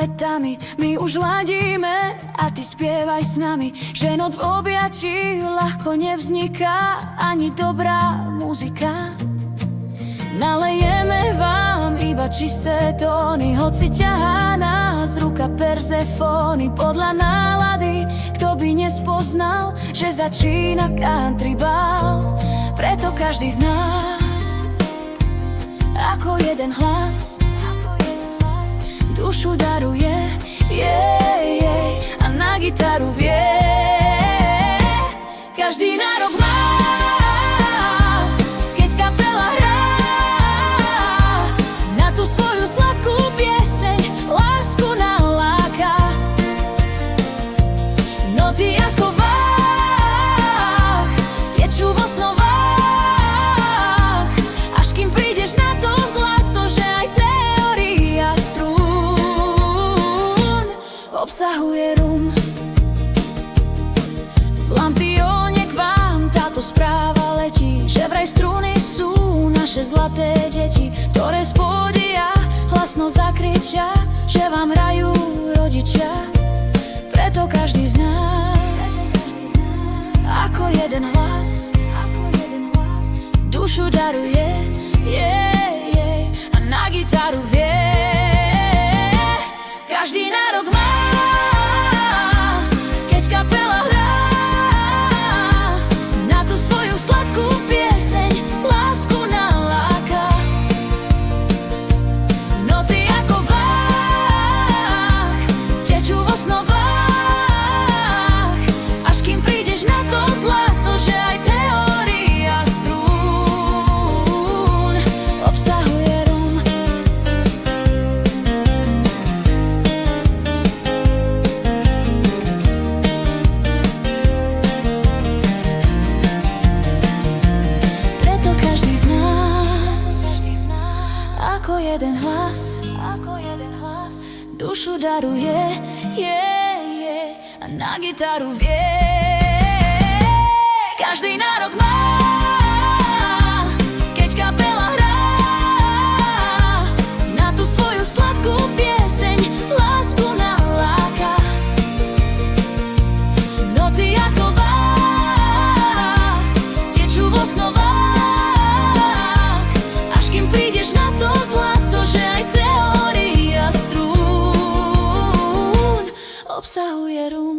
vetami my už ladíme a ty spievaj s nami, že noc v objatí ľahko nevzniká ani dobrá muzika. Nalejeme vám iba čisté tóny, hoci ťahá nás ruka Persefóny. Podľa nálady, kto by nespoznal, že začína country bal. Preto každý z nás ako jeden hlas dušu daruje, a na gitaru vie. Každý nárok má, keď kapela hrá na tú svoju sladkú pieseň, lásku naláka. Noty ako váh tečú vo snovách, až kým prídeš na to zlato, že aj teória strún obsahuje rum. V lampióne k vám táto správa letí, že vraj struny sú naše zlaté deti, ktoré z pódia hlasno zakričia, že vám hrajú rodičia. Preto každý z nás ako jeden hlas dušu daruje, a na gitaru vie. Každý nárok má, keď kapela hrá na tú svoju sladkú pieseň, lásku naláka. Noty ako váh tečú vo snovách, až kým prídeš na to zlato, že aj teória strún obsahuje rum. Preto každý z nás ako jeden hlas dušu daruje, a na gitaru vie. Každý nárok má, keď kapela hrá na tú svoju sladkú pieseň, lásku naláka. Noty ako váh tečú vo snovách, až kým prídeš na to zlato, že aj teória strún obsahuje rum.